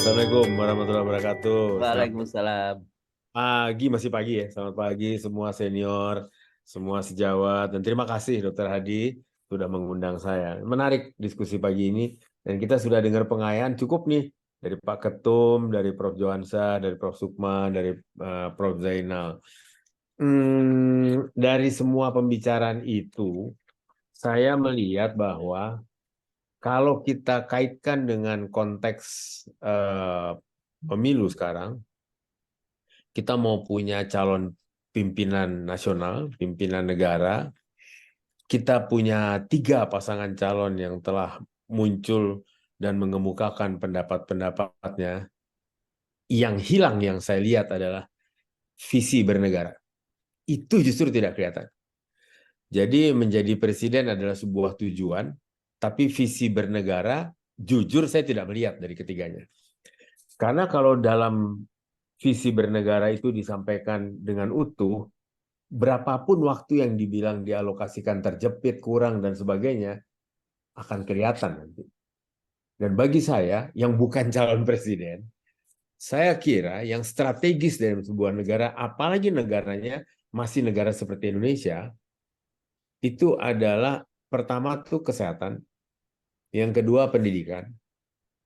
Assalamualaikum warahmatullahi wabarakatuh. Selamat Waalaikumsalam. pagi, masih pagi ya. Selamat pagi semua senior, semua sejawat. Dan terima kasih Dokter Hadi sudah mengundang saya. Menarik diskusi pagi ini. Dan kita sudah dengar pengayaan cukup nih. Dari Pak Ketum, dari Prof. Johansa, dari Prof. Sukma, dari Prof. Zainal. Dari semua pembicaraan itu, saya melihat bahwa kalau kita kaitkan dengan konteks pemilu sekarang, kita mau punya calon pimpinan nasional, pimpinan negara, kita punya 3 pasangan calon yang telah muncul dan mengemukakan pendapat-pendapatnya. Yang hilang yang saya lihat adalah visi bernegara. Itu justru tidak kelihatan. Jadi menjadi presiden adalah sebuah tujuan, tapi visi bernegara, jujur saya tidak melihat dari ketiganya. Karena kalau dalam visi bernegara itu disampaikan dengan utuh, berapapun waktu yang dibilang dialokasikan terjepit, kurang, dan sebagainya, akan kelihatan nanti. Dan bagi saya, yang bukan calon presiden, saya kira yang strategis dalam sebuah negara, apalagi negaranya masih negara seperti Indonesia, itu adalah pertama tuh kesehatan, yang kedua pendidikan,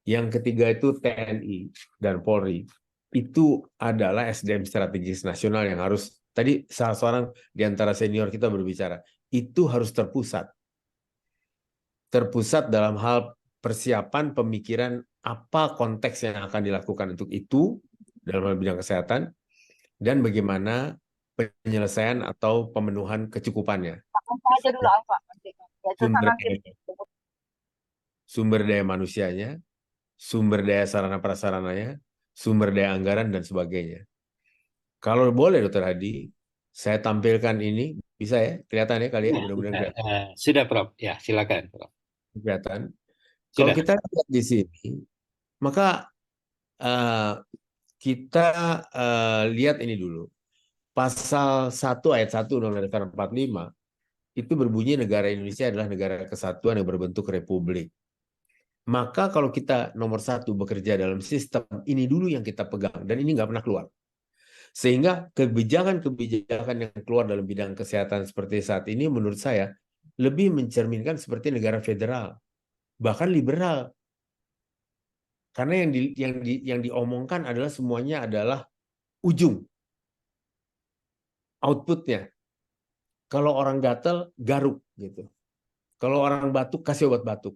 yang ketiga itu TNI dan Polri. Itu adalah SDM strategis nasional yang harus, tadi salah seorang di antara senior kita berbicara, itu harus terpusat. Terpusat dalam hal persiapan pemikiran apa konteks yang akan dilakukan untuk itu dalam hal bidang kesehatan dan bagaimana penyelesaian atau pemenuhan kecukupannya. Aja dulu Alfa. Ya, itu Sumber sana daya, sumber daya manusianya, sumber daya sarana prasarananya, sumber daya anggaran dan sebagainya. Kalau boleh Dokter Hadi, saya tampilkan ini, bisa ya? Kelihatan ya kali ya? Ya, Mudah-mudahan sudah, kelihatan. sudah Prof. Ya, silakan, Prof. Kelihatan. Kalau Sudah. kita lihat di sini, maka eh, kita lihat ini dulu. Pasal 1 ayat 1 Undang-Undang Dasar 45 itu berbunyi negara Indonesia adalah negara kesatuan yang berbentuk republik. Maka kalau kita nomor 1 bekerja dalam sistem, ini dulu yang kita pegang. Dan ini nggak pernah keluar. Sehingga kebijakan-kebijakan yang keluar dalam bidang kesehatan seperti saat ini menurut saya lebih mencerminkan seperti negara federal, bahkan liberal. Karena yang diomongkan adalah semuanya adalah ujung, outputnya. Kalau orang gatal, garuk gitu. Kalau orang batuk, kasih obat batuk.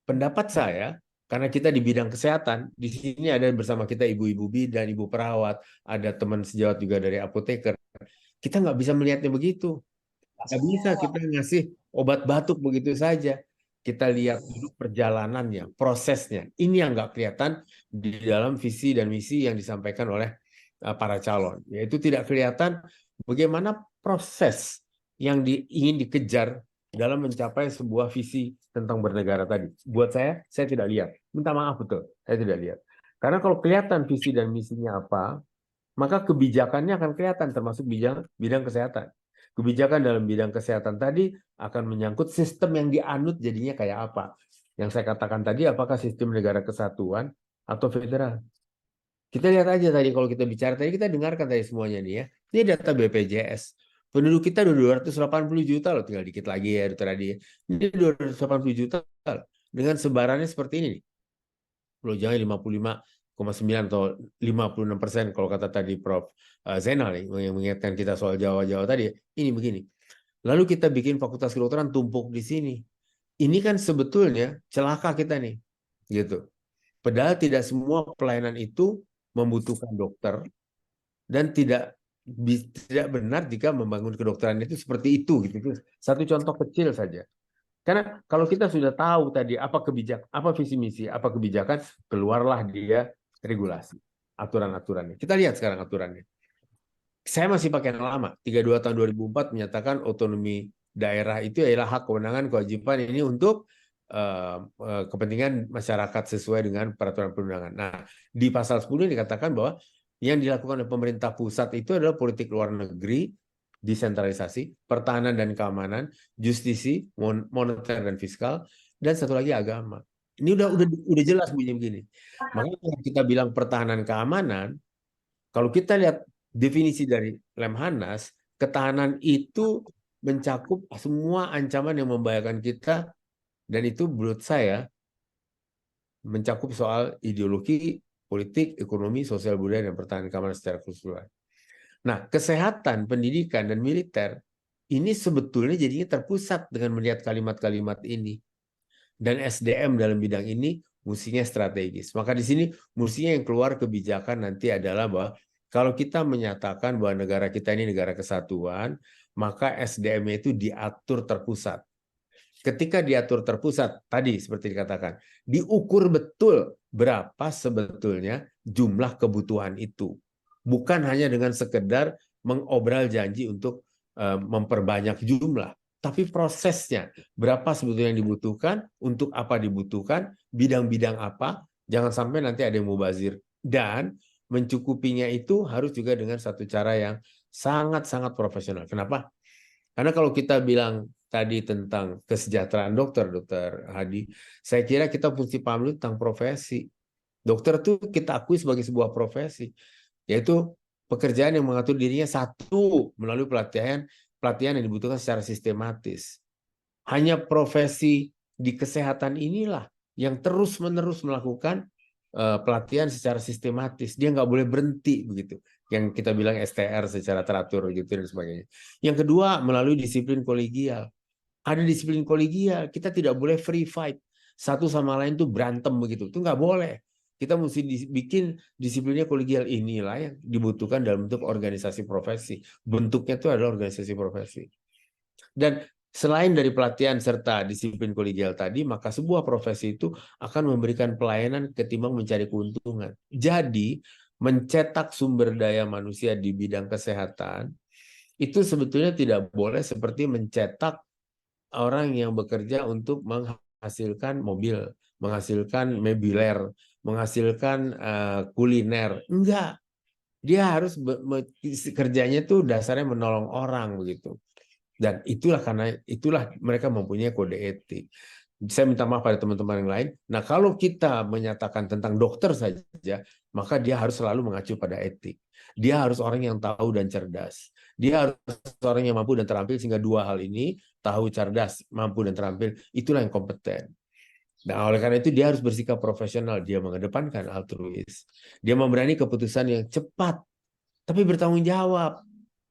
Pendapat saya, karena kita di bidang kesehatan, di sini ada bersama kita ibu-ibu bidan, ibu perawat, ada teman sejawat juga dari apoteker. Kita nggak bisa melihatnya begitu. Nggak bisa kita ngasih obat batuk begitu saja. Kita lihat dulu perjalanannya, prosesnya. Ini yang nggak kelihatan di dalam visi dan misi yang disampaikan oleh para calon. Yaitu tidak kelihatan bagaimana proses yang ingin dikejar dalam mencapai sebuah visi tentang bernegara tadi. Buat saya tidak lihat. Minta maaf betul, saya tidak lihat. Karena kalau kelihatan visi dan misinya apa, maka kebijakannya akan kelihatan termasuk bidang kesehatan. Kebijakan dalam bidang kesehatan tadi akan menyangkut sistem yang dianut jadinya kayak apa. Yang saya katakan tadi, apakah sistem negara kesatuan atau federal. Kita lihat aja tadi kalau kita bicara tadi, kita dengarkan tadi semuanya nih ya. Ini data BPJS. Penduduk kita udah 280 juta loh, tinggal dikit lagi ya Dokter Adi. Ini 280 juta loh. Dengan sebarannya seperti ini nih. Pulau Jawa 55,9 atau 56% kalau kata tadi Prof. Zainal yang mengingatkan kita soal Jawa-Jawa tadi. Ini begini. Lalu kita bikin fakultas kedokteran tumpuk di sini. Ini kan sebetulnya celaka kita nih. Gitu. Padahal tidak semua pelayanan itu membutuhkan dokter dan tidak benar jika membangun kedokteran itu seperti itu gitu. Satu contoh kecil saja. Karena kalau kita sudah tahu tadi apa kebijakan, apa visi misi, apa kebijakan, keluarlah dia regulasi, aturan-aturannya. Kita lihat sekarang aturannya. Saya masih pakai yang lama. 32 tahun 2004 menyatakan otonomi daerah itu adalah hak kewenangan kewajiban ini untuk kepentingan masyarakat sesuai dengan peraturan perundangan. Nah, di pasal 10 dikatakan bahwa yang dilakukan oleh pemerintah pusat itu adalah politik luar negeri, desentralisasi, pertahanan dan keamanan, justisi, moneter dan fiskal, dan satu lagi agama. Ini udah jelas bunyinya begini. Makanya kalau kita bilang pertahanan keamanan, kalau kita lihat definisi dari Lemhanas, ketahanan itu mencakup semua ancaman yang membahayakan kita, dan itu menurut saya mencakup soal ideologi, politik, ekonomi, sosial budaya, dan pertahanan keamanan secara keseluruhan. Nah, kesehatan, pendidikan, dan militer ini sebetulnya jadinya terpusat dengan melihat kalimat-kalimat ini. Dan SDM dalam bidang ini mestinya strategis. Maka di sini mestinya yang keluar kebijakan nanti adalah bahwa kalau kita menyatakan bahwa negara kita ini negara kesatuan, maka SDM itu diatur terpusat. Ketika diatur terpusat, tadi seperti dikatakan, diukur betul berapa sebetulnya jumlah kebutuhan itu. Bukan hanya dengan sekedar mengobral janji untuk memperbanyak jumlah, tapi prosesnya, berapa sebetulnya yang dibutuhkan, untuk apa dibutuhkan, bidang-bidang apa, jangan sampai nanti ada yang mubazir. Dan mencukupinya itu harus juga dengan satu cara yang sangat-sangat profesional. Kenapa? Karena kalau kita bilang tadi tentang kesejahteraan dokter, Dokter Hadi, saya kira kita mesti paham dulu tentang profesi. Dokter itu kita akui sebagai sebuah profesi, yaitu pekerjaan yang mengatur dirinya satu melalui pelatihan yang dibutuhkan secara sistematis. Hanya profesi di kesehatan inilah yang terus-menerus melakukan pelatihan secara sistematis. Dia nggak boleh berhenti begitu. Yang kita bilang STR secara teratur gitu dan sebagainya. Yang kedua, melalui disiplin kolegial. Ada disiplin kolegial, kita tidak boleh free fight. Satu sama lain tuh berantem begitu. Itu nggak boleh. Kita mesti bikin disiplinnya kolegial, inilah yang dibutuhkan dalam bentuk organisasi profesi. Bentuknya itu adalah organisasi profesi. Dan selain dari pelatihan serta disiplin kolegial tadi, maka sebuah profesi itu akan memberikan pelayanan ketimbang mencari keuntungan. Jadi, mencetak sumber daya manusia di bidang kesehatan itu sebetulnya tidak boleh seperti mencetak orang yang bekerja untuk menghasilkan mobil, menghasilkan meubiler, menghasilkan kuliner. Enggak. Dia harus kerjanya tuh dasarnya menolong orang begitu. Dan itulah mereka mempunyai kode etik. Saya minta maaf pada teman-teman yang lain. Nah, kalau kita menyatakan tentang dokter saja, maka dia harus selalu mengacu pada etik. Dia harus orang yang tahu dan cerdas. Dia harus orang yang mampu dan terampil, sehingga dua hal ini, tahu, cerdas, mampu dan terampil, itulah yang kompeten. Nah, oleh karena itu dia harus bersikap profesional. Dia mengedepankan altruis. Dia memberani keputusan yang cepat, tapi bertanggung jawab.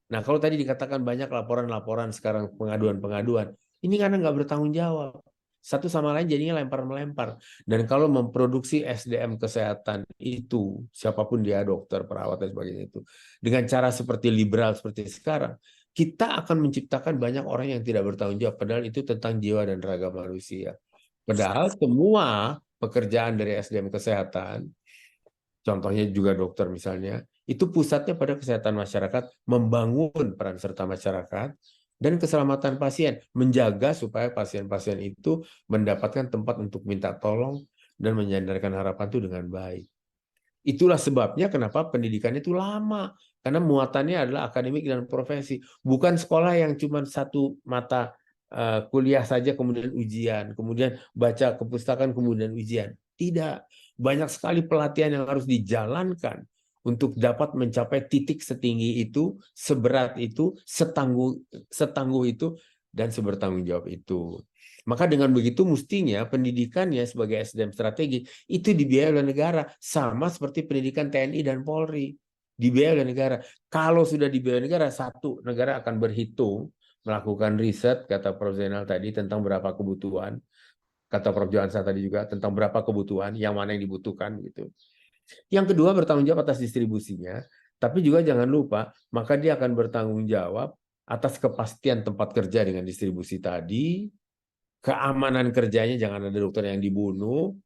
Nah, kalau tadi dikatakan banyak laporan-laporan sekarang, pengaduan-pengaduan, ini karena nggak bertanggung jawab. Satu sama lain jadinya lempar-melempar. Dan kalau memproduksi SDM kesehatan itu, siapapun dia, dokter, perawat, dan sebagainya itu, dengan cara seperti liberal seperti sekarang, kita akan menciptakan banyak orang yang tidak bertanggung jawab. Padahal itu tentang jiwa dan raga manusia. Padahal semua pekerjaan dari SDM kesehatan, contohnya juga dokter misalnya, itu pusatnya pada kesehatan masyarakat, membangun peran serta masyarakat, dan keselamatan pasien, menjaga supaya pasien-pasien itu mendapatkan tempat untuk minta tolong dan menyandarkan harapan itu dengan baik. Itulah sebabnya kenapa pendidikan itu lama, karena muatannya adalah akademik dan profesi, bukan sekolah yang cuma satu mata kuliah saja kemudian ujian, kemudian baca kepustakaan kemudian ujian. Tidak, banyak sekali pelatihan yang harus dijalankan untuk dapat mencapai titik setinggi itu, seberat itu, setangguh itu, dan sebertanggung jawab itu. Maka dengan begitu mestinya pendidikannya sebagai SDM strategi itu dibiayai oleh negara, sama seperti pendidikan TNI dan Polri, dibiayai oleh negara. Kalau sudah dibiayai oleh negara, satu, negara akan berhitung, melakukan riset, kata Prof. Zainal tadi, tentang berapa kebutuhan, kata Prof. Johansa tadi juga, tentang berapa kebutuhan, yang mana yang dibutuhkan gitu. Yang kedua, bertanggung jawab atas distribusinya, tapi juga jangan lupa, maka dia akan bertanggung jawab atas kepastian tempat kerja dengan distribusi tadi, keamanan kerjanya, jangan ada dokter yang dibunuh,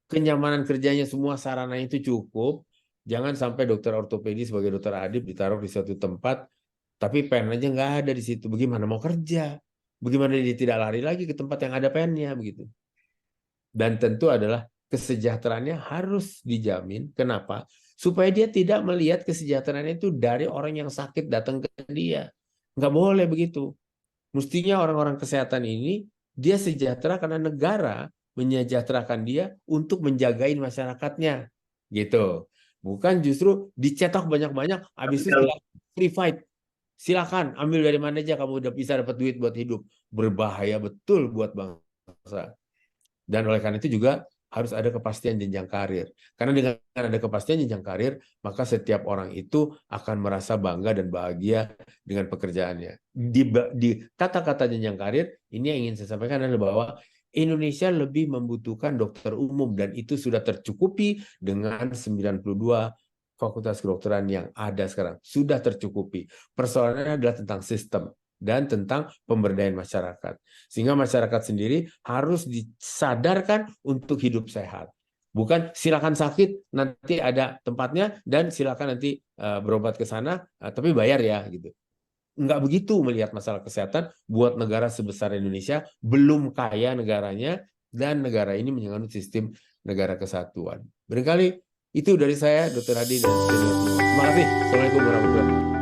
kenyamanan kerjanya, semua sarananya itu cukup, jangan sampai dokter ortopedi sebagai dokter adib ditaruh di suatu tempat, tapi pen aja nggak ada di situ, bagaimana mau kerja? Bagaimana dia tidak lari lagi ke tempat yang ada pennya begitu? Dan tentu adalah kesejahteraannya harus dijamin. Kenapa? Supaya dia tidak melihat kesejahteraannya itu dari orang yang sakit datang ke dia. Nggak boleh begitu. Mestinya orang-orang kesehatan ini dia sejahtera karena negara menyejahterakan dia untuk menjagain masyarakatnya, gitu. Bukan justru dicetak banyak-banyak, habis itu free fight. Silakan ambil dari mana aja, kamu udah bisa dapat duit buat hidup. Berbahaya betul buat bangsa. Dan oleh karena itu juga harus ada kepastian jenjang karir. Karena dengan ada kepastian jenjang karir, maka setiap orang itu akan merasa bangga dan bahagia dengan pekerjaannya. Di kata-kata jenjang karir, ini yang ingin saya sampaikan adalah bahwa Indonesia lebih membutuhkan dokter umum, dan itu sudah tercukupi dengan 92 fakultas kedokteran yang ada sekarang. Sudah tercukupi. Persoalannya adalah tentang sistem dan tentang pemberdayaan masyarakat. Sehingga masyarakat sendiri harus disadarkan untuk hidup sehat. Bukan silakan sakit, nanti ada tempatnya, dan silakan nanti berobat ke sana, tapi bayar ya, gitu. Enggak begitu melihat masalah kesehatan buat negara sebesar Indonesia, belum kaya negaranya, dan negara ini menganut sistem negara kesatuan. Barangkali itu dari saya, Dr. Hadi dan senior semua. Terima kasih. Assalamualaikum warahmatullahi wabarakatuh.